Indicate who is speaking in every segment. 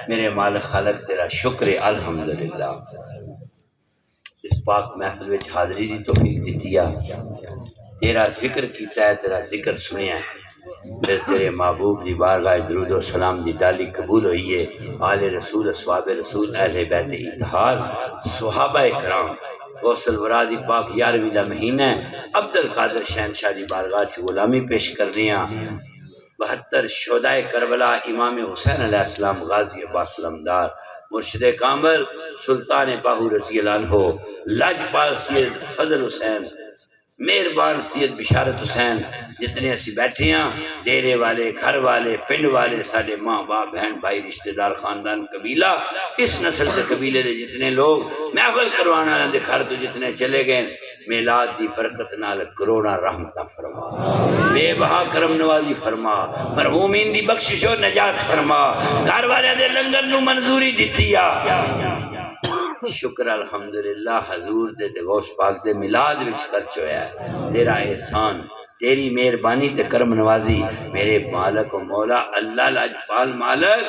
Speaker 1: میرے مالک خالق تیرا شکر ہے الحمدللہ اس پاک محفل وچ حاضری دی توفیق دیتی ہے، تیرا ذکر کیتا ہے، تیرا ذکر سنیا ہے، پھر تیرے محبوب دی بارگاہ درود و سلام دی ڈالی قبول ہوئی ہے۔ آل رسول، اصحاب رسول، اہل بیت اتحاد، صحابہ کرام، غوث الورا دی پاک 11ویں دا مہینہ ہے۔ عبد القادر شہنشاہ دی بارگاہ چ غلامی پیش کرنے ہاں۔ 72 شہدائے کربلا، امام حسین علیہ السلام غازی عباس علمدار، مرشد کامل سلطان باہو رضی اللہ عنہ، لاجپال سید فضل حسین، مہربان سید بشارت حسین، جتنے اسی بیٹھے ہیں، ڈیرے والے، گھر والے، پنڈ والے، سارے ماں باپ، بہن بھائی، رشتہ دار، خاندان، قبیلہ، اس نسل کے قبیلے دے جتنے لوگ محفل کروانا دے گھر تو جتنے چلے گئے، میلاد دی برکت نال کروڑا رحمتہ فرما، بے بہا کرم نوازی فرما، مرحومین دی بخشش و نجات فرما، گھر والے دے لنگر نو منظوری دیتی آ۔ شکر الحمدللہ حضور دے غوث پاک دے میلاد وچ خرچ ہویا ہے، تیرا احسان، تیری مہربانی تے کرم نوازی، میرے مالک و مولا اللہ لاجپال مالک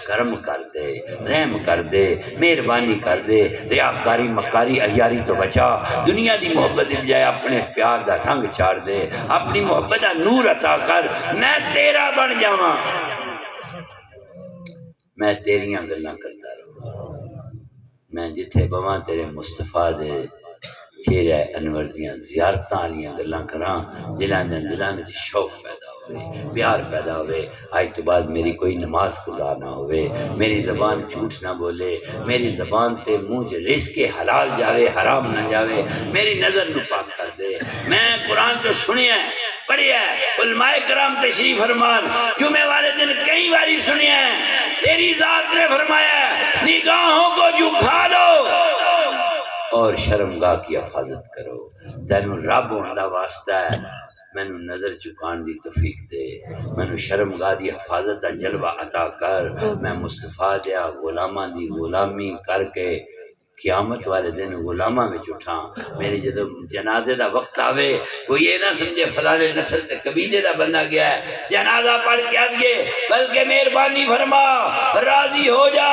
Speaker 1: کرم کر دے، رحم کر دے، مہربانی کر دے، ریاکاری مکاری عیاری تو بچا، دنیا دی محبت دی بجائے اپنے پیار دا رنگ چاڑ دے، اپنی محبت دا نور عطا کر، میں تیرا بن جاواں، میں تیریاں گلاں کرتا رہوں، میں جتھے بواں تیرے مصطفیٰ دے چہرہ انور دیاں زیارتاں والیاں گلاں کراں، دلاں وچ شوق پیدا ہوئے، پیار پیدا ہوئے۔ آج تو بعد میری کوئی نماز قضا نہ ہوئے، میری زبان جھوٹ نہ بولے، میری زبان تے منہ چ رزق حلال جاوے، حرام نہ جاوے، میری نظر نو پاک کر دے۔ میں قرآن تو سنیا ہے، پڑھیا ہے، علماء کرام تشریف فرمان، جمعے والے دن کئی باری سنیا ہے، تیری ذات نے فرمایا ہے نگاہوں کو جھکا لو اور شرمگاہ کی حفاظت کرو، تینوں رب ہوندا واسطہ ہے، مینوں نظر چکان دی توفیق دے، مینوں شرمگاہ دی حفاظت دا جلوہ عطا کر، میں مصطفیٰ دیا غلاماں دی غلامی کر کے قیامت والے دن غلاماں میں اٹھاں، میری جدو جنازے دا وقت آوے کوئی یہ نہ سمجھے فلانے نسل تے قبیلے دا بندہ گیا ہے، جنازہ پڑھ کے آئیے، بلکہ مہربانی فرما راضی ہو جا،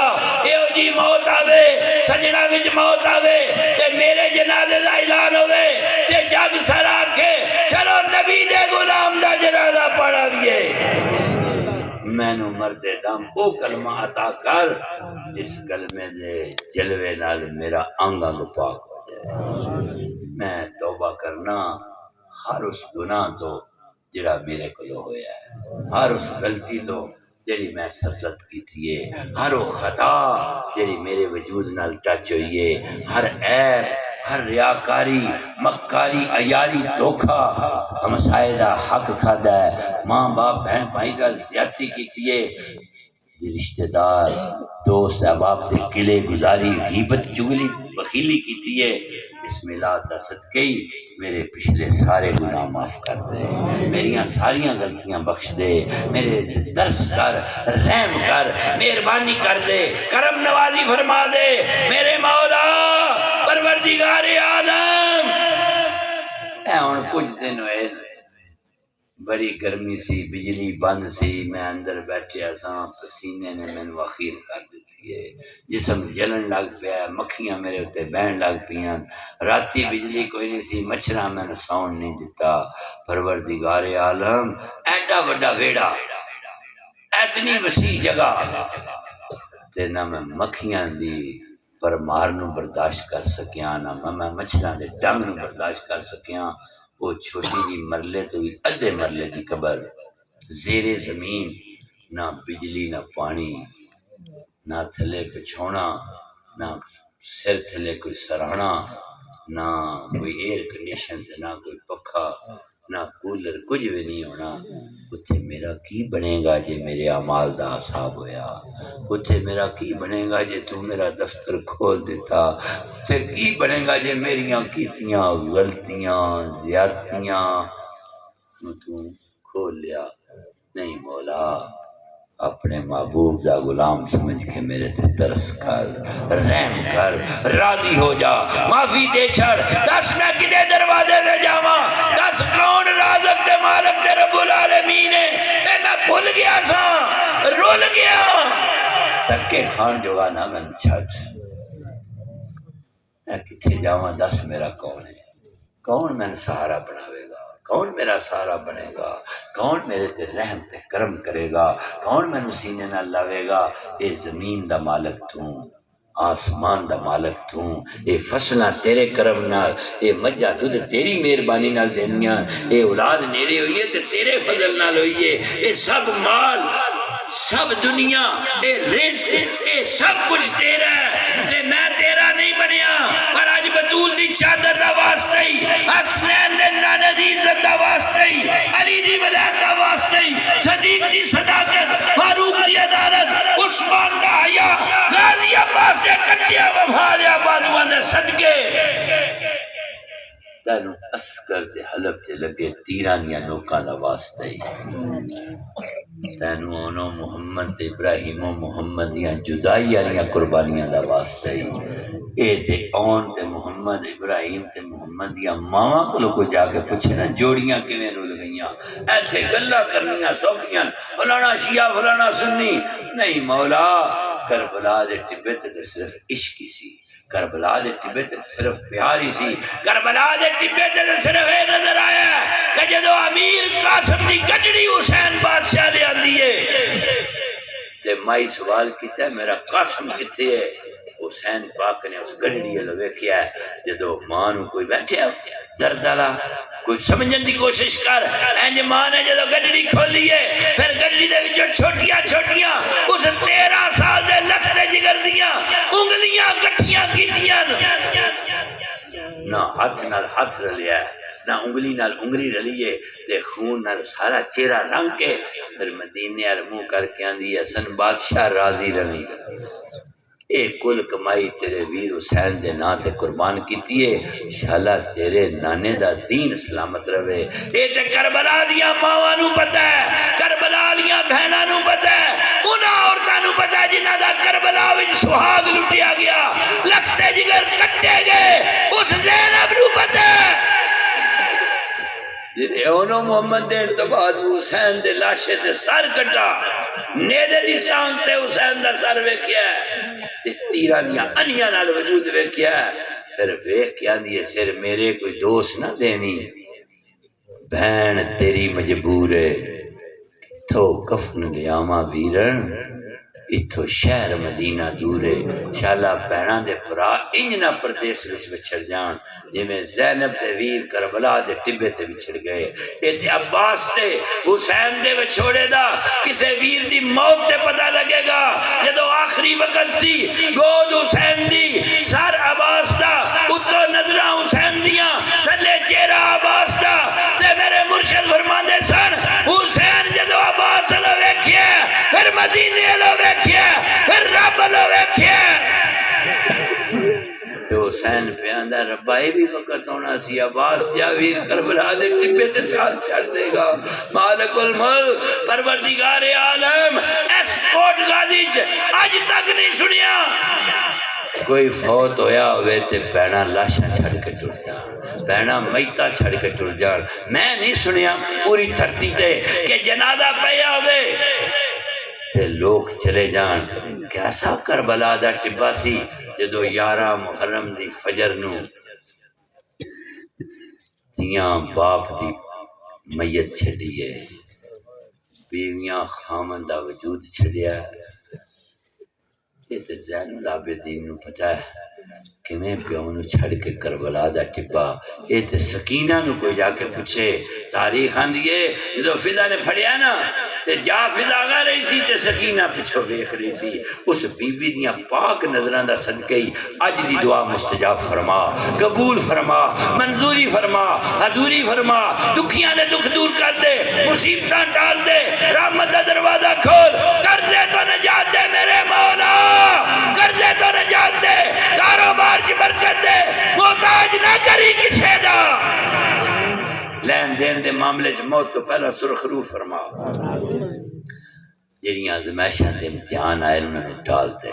Speaker 1: ایو جی موت آوے، سجنہ وچ موت آوے تے میرے جنازے دا اعلان ہوئے تے جگ سر آکھے چلو نبی دے غلام دا جنازہ پڑھا دیئے، میں نو مرد دم او کلمہ عطا کر جس کلمے دے جلوے نال میرا انگ انگ پاک ہو جائے، میں توبہ کرنا ہر اس گناہ تو جڑا میرے کلو ہویا ہے، ہر اس غلطی تو جڑی میں سرزد کی تھیے، ہر وہ خطا جڑی میرے وجود نال ٹچ ہوئیے، ہر عیب، ہر ریاکاری، مکاری، عیاری، دھوکھا، ہمسائے دا حق کھادا ہے، ماں باپ بہن بھائی دا زیادتی کی تھیے، رشتہ دار دوست احباب دے گلے گزاری، غیبت چگلی بخیلی کی تھیے، اس میلاد دا صدقے ہی میرے پچھلے سارے گناہ معاف کر دے، میریاں ساریاں غلطیاں بخش دے، میرے درس کر، رحم کر، مہربانی کر دے، کرم نوازی فرما دے، میرے مولا پروردگار عالم۔ اے ہن کچھ دن ہوئے بڑی گرمی سی، بجلی بند سی، میں اندر بیٹھے ساں، پسینے نے مینوں اخیر کر دیتی ہے، جسم جلن لگ پیا، مکھیاں میرے اتے بہن لگ پیاں، راتی بجلی کوئی نہیں سی، مچھراں میں ساؤن نہیں دیتا، پروردگار عالم ایڈا وڈا ویڑا، اتنی وسیع جگہ تے نہ میں مکھیاں دی پرمار نو برداشت کر سکیاں، نہ میں مچھراں دے ڈنگ نو برداشت کر سکیاں، وہ چھوٹی جی مرلے تو بھی ادھے مرلے دی قبر، زیر زمین، نہ بجلی نہ پانی، نہ تھلے پچھونا، نہ سر تھلے کوئی سرانا، نہ کوئی ایئر کنڈیشن، نہ کوئی پکھا، نہ کولر، کچھ بھی نہیں ہونا، اتھے میرا کی بنے گا جے میرے اعمال دا حساب ہویا، اتھے میرا کی بنے گا جے تو میرا دفتر کھول دیتا، اتھے کی بنے گا جے میریاں کیتیاں غلطیاں زیادتیاں تو کھول لیا، نہیں مولا اپنے محبوب دا غلام سمجھ کے میرے تے ترس کر، رحم کر، راضی ہو جا، معافی دے چھڑ، دس میں کدے دروازے دے جاواں، دس کون رازق دے مالک دے رب العالمین ہے، میں بھول گیا سا، رول گیا تکے کھان جوگا نہ میں چھٹ میں کتنے جاواں دس میرا کون ہے کون میں سہارا بناوے گا کون میرا سہارا بنے گا کون میرے تے رحم تے کرم کرے گا کون میں سینے نہ لاوے گا اے زمین دا مالک تو آسمان دا مالک تو اے فصلاں تیرے کرم نال اے مجھا دودھ تیری مہربانی نال دینیاں اے اولاد نیڑے ہوئیے تے تیرے فضل نال ہوئیے اے سب مال سب دنیا اے رزق اے سب کچھ تیرا ہے تے میں تیرا نہیں بنیا پر آج بطول دی چادر دا واسطہ ہی حسنین دے نانے دی عزت دا واسطہ ہی علی دی ولایت دا واسطہ ہی صدیق دی صداقت فاروق دی عدالت عثمان دا حیا غازی عباس دے کٹیا وفالیا بادوان دے صدقے تینوں اسکر دے حلب تے لگے تیرانیاں نوکاں دا واسطہ ہی تینوں انہوں محمد تے ابراہیم و محمد دیاں جدائی آلیاں قربانیاں دا واسطہ ہی اے تے اون تے محمد ابراہیم تے محمد دیاں ماما کو لوگ جا کے پوچھے نا جوڑیاں کیویں رول گئیاں ایتھے گلا کرنیاں سوکھیاں فلانا شیعہ فلانا سنی نہیں مولا کربلا دے ٹبے تے صرف عشقی سی کربلا دے ٹبے تے صرف پیاری سی کربلا دے ٹبے تے صرف اے نظر آیا کہ جدو امیر قاسم دی گڈڑی حسین بادشاہ لے آندی ہے تے مائی سوال کیتا ہے میرا قاسم کتے ہے حسین پاک نے اس گڈڑی لوے کیا ہے جدو ماں نو کوئی بیٹھے درد والا کوئی سمجھن دی کوشش کر انج ماں نے جدو گڈڑی کھولی ہے پھر گڈڑی دے وچوں چھوٹیاں چھوٹیاں اس 13 سال دے لکھتے جگر دیاں انگلیاں کٹھیاں کیتیاں نہ ہاتھ نال ہاتھ رلیا ہے نہ انگلی نال انگلی رلیے تے خون نال سارا چہرہ رنگ کے پھر مدینے وال منہ کر کے آندی حسن بادشاہ راضی رہی اے کل کمائی تیرے ویر حسین دے نا تے قربان کیتی ہے شالا تیرے نانے دا دین سلامت رہے اے تے کربلا دیاں ماواں نو پتہ ہے کربلا دیاں بہناں نو پتہ ہے انہاں عورتاں نو پتہ ہے جنہاں دا کربلا وچ سہاگ لٹیا گیا لکھتے جگر کٹے گئے اس زینب نو پتہ ہے جنہیں انہوں محمد دین تو بعد حسین دے لاشے تے سر کٹا نیدے دی سانگ تے حسین دا سر ویکھیا ہے تے تیرہ دیاں انیاں نال وجود ویکھیا ہے پھر ویکھ کے آندی سر میرے کوئی دوست نہ دینی بہن تیری مجبور ہے تو کفن لیاما ویرن اتھو شہر مدینہ دور ہے شالا بہناں دے پرا انجنا پردیس وچ بچھڑ جان جی میں زینب دے ویر کربلا دے ٹبے تے بچھڑ گئے ایتے عباس تے حسین دے وچھوڑے دا کسے ویر دی موت تے پتہ لگے گا جدو آخری وقت سی گود حسین دی سر عباس دا اتو نظرہ حسین دیاں تھلے چہرہ عباس دا تے میرے مرشد فرماندے سن حسین جدو عباس لو ویکھیا پھر مدینے لو ویکھیا پھر رب لو ویکھیا تو حسین پہ آندہ ربائی بھی وقت ہونا سی عباس جاویر کربلا دے ٹپے تے ساتھ چھڑ دے گا مالک الملک پروردگار عالم ایس کوٹ غازی آج تک نہیں سنیا کوئی فوت ہویا ہوئے تے بہنا لاشاں چھڑ کے ٹر جان بہنا میتہ چھڑ کے ٹر جان میں نہیں سنیا پوری دھرتی تے کہ جنازہ پیا ہوئے تے لوگ چلے جان کیسا کربلا دا ٹبا سی جدو 11 محرم دی فجر نو دیاں باپ دی میت چھڑیے بیویاں خامن دا وجود چھڑیا یہ تے زین العابدین نو پتہ ہے کہ میں پیوں نو چھڑ کے کربلا دا ٹبا یہ تے سکینہ نو کوئی جا کے پوچھے تاریخ آندیے جدو فضا نے پھڑیا نا تے جا فضا گا رہی سی تے سکینہ پچھو بیخ رہی سی اس بی بی دیاں پاک نظران دا صدقی اج دی دعا مستجاب فرما قبول فرما منظوری فرما حضوری فرما دکھیاں دے دکھ دور کر دے مصیبتاں ڈال دے رحمت دا دروازہ کھول قرضے تو نجات دے میرے مولا قرضے تو نجات دے کاروبار کی برکت دے محتاج نہ کری کسے دا لین دین دے معاملے سے موت تو پہلا سرخرو فرما جڑیاں آزمائشاں دے امتحان آئے انہوں نے ٹال دے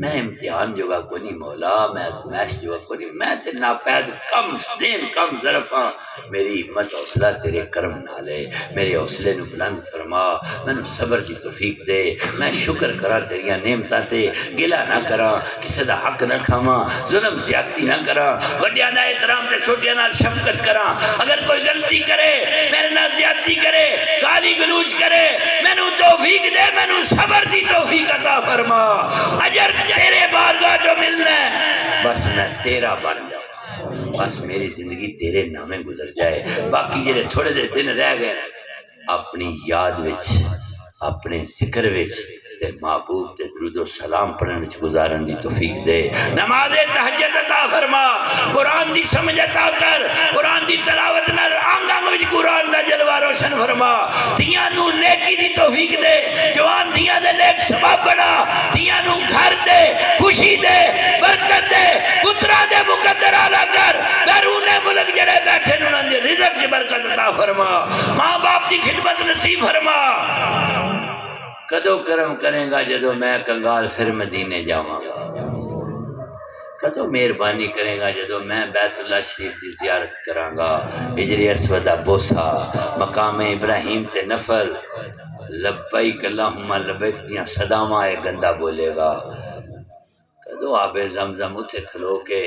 Speaker 1: میں امتحان جگہ کو نہیں مولا، میں ازمائش جگہ کو نہیں، میں تے ناپید کم دین کم ظرف ہاں، میری ہمت حوصلہ تیرے کرم نالے، میرے حوصلے نو بلند فرما، مینوں صبر دی توفیق دے، میں شکر کراں تیریاں نعمتاں تے، گلا نہ کراں، کسے دا حق نہ کھاواں، ظلم زیادتی نہ کراں، وڈیاں دا احترام تے چھوٹیاں نال شفقت کراں، اگر کوئی غلطی کرے میرے نال زیادتی کرے گالی گلوچ کرے مینوں توفیق دے، مینوں صبر دی توفیق عطا فرما، اجر تیرے بارگاہ جو ملنا ہے بس میں تیرا بن جاؤں، بس میری زندگی تیرے نامے گزر جائے، باقی جڑے تھوڑے دے دن رہ گئے اپنی یاد وچ اپنے ذکر وچ تے محبوب تے درود و سلام پڑھن وچ گزارن دی توفیق دے، نماز تہجد عطا فرما، قرآن دی سمجھ عطا کر، قرآن دی تلاوت نال آنگ آنگ وچ قرآن دا جلوہ روشن فرما، دھیاں نو نیکی دی توفیق دے، جوان دھیاں دے نیک سبب بنا، دھیاں نو گھر دے، خوشی دے، برکت دے، پترا دے مقدر آلہ کر، بیرون ملک جڑے بیٹھے انہاں دے رزق دی برکت عطا فرما، ماں باپ دی خدمت نصیب فرما، کدو کرم کریں گا جدو میں کنگال پھر مدینے جاواں گا، کدو مہربانی کریں گا جدو میں بیت اللہ شریف دی زیارت کراں گا، حجر اسود بوسا، مقام ابراہیم تے نفل، لبیک اللہم لبیک دیاں صداواں اے گندا بولے گا، کدو آب زمزم اتھے کھلو کے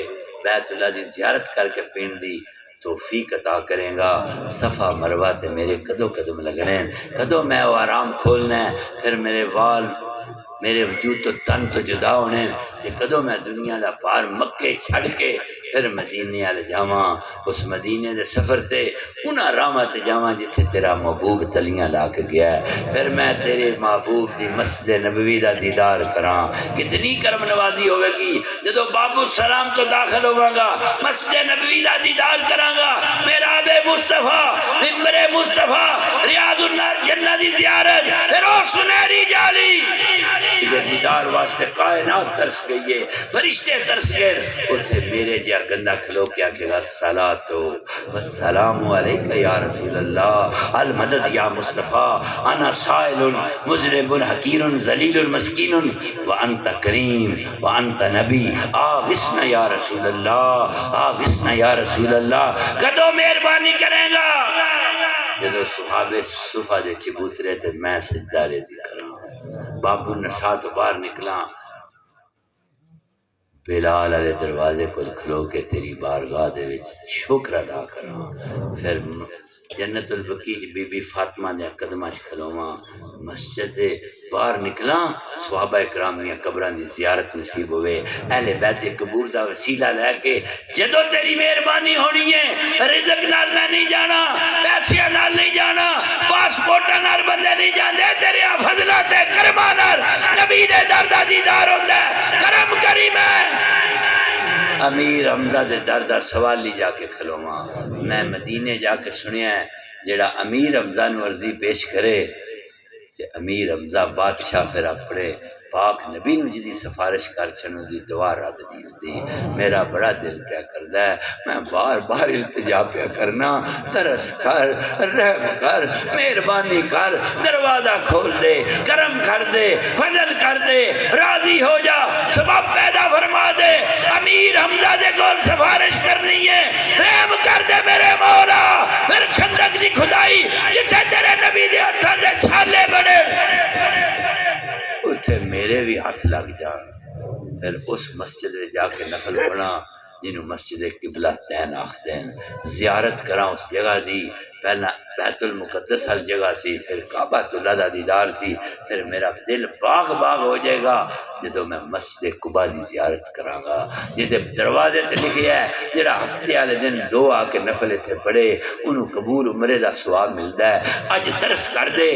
Speaker 1: بیت اللہ دی زیارت کر کے پین دی توفیق عطا کریں گا، صفا مروہ تے میرے کدو قدم لگنے، کدو میں وہ آرام کھولنا ہے، پھر میرے وال میرے وجود تو تن تو جدا ہونے، تے کدو میں دنیا دا پار مکے چھڑ کے پھر مدینے والے جاواں، اس مدینے دے سفر تے انہاں راواں تے جاواں جتھے تیرا محبوب تلیاں لا کے گیا ہے، پھر میں تیرے محبوب دی مسجد نبوی دا دیدار کراں، کتنی کرم نوازی ہوئے گی جدو باب السلام تو داخل ہوگا گا، مسجد نبوی دا دیدار کراں گا، محراب مصطفیٰ، ممبر مصطفیٰ، ریاض الجنہ دی زیارت، پھر او سنہری جالی یہ دیدار واسطے کائنات ترس گئی ہے، فرشتے ترس گئے، اسے میرے جا گندہ کھلو کیا کہ گا الصلاة والسلام علیکہ یا رسول اللہ، المدد یا مصطفیٰ، انا سائل مذنب حقیر ذلیل مسکین وانت کریم وانت نبی، آغثنا یا رسول اللہ، آغثنا یا رسول اللہ، کدو مہربانی کریں گا جدو صحابہ صفحہ دے چبوترے تے میں سجدہ ریزی کراں، بابو نسا تو باہر نکلا، بلال علیہ دروازے کو کھلو کے تیری بارگاہ دے وچ شکر ادا کراں، پھر جنت البقیع بی بی فاطمہ دے قدماں وچ کھلوواں، مسجد دے باہر نکلاں، صحابہ اکرام دیاں قبراں دی زیارت نصیب ہوئے، اہل بیت قبور دا وسیلہ لے کے جدو تیری مہربانی ہونی ہے، رزق نال میں نہیں جانا، پیسے نال نہیں جانا، پاسپورٹ نال بندے نہیں جاندے، تیرے فضلات کرما نال نبی دے در دا دیدار ہوندا ہے، کرم کریم ہے، امیر حمزہ دے در دا سوالی جا کے کھلوواں، میں مدینے جا کے سنیا ہے جڑا امیر حمزہ نو عرضی پیش کرے کہ امیر حمزہ بادشاہ پھر اپنے پاک نبی نو جدی سفارش کر چھنو دی دعا رد نہیں ہوتی، میرا بڑا دل پیا کردا ہے، میں بار بار التجا پیا کرنا، ترس کر، رحم کر، مہربانی کر، دروازہ کھول دے، کرم کر دے، فضل کر دے، راضی ہو جا، سبب پیدا فرما دے، امیر حمزہ دے کول سفارش کرنی ہے، رحم کر دے میرے مولا، پھر کھندق دی کھدائی جتھے تیرے نبی دے ہتھاں دے چھالے بنے اتھے میرے بھی ہاتھ لگ جان، پھر اس مسجد میں جا کے نفل پڑھا جنہوں مسجد قبلہ تین آخدین، زیارت کراں اس جگہ دی، پہلا بیت المقدس ہر جگہ سی، پھر کعبہ اللہ دا دیدار سی، پھر میرا دل باغ باغ ہو جائے گا جدو میں مسجد قباء دی زیارت کراں گا، جدے دروازے تے لکھیا ہے جڑا ہفتے والے دن دو آ کے نفل اتھے پڑھے انہوں قبول عمرے دا ثواب ملدا ہے، اج ترس کر دے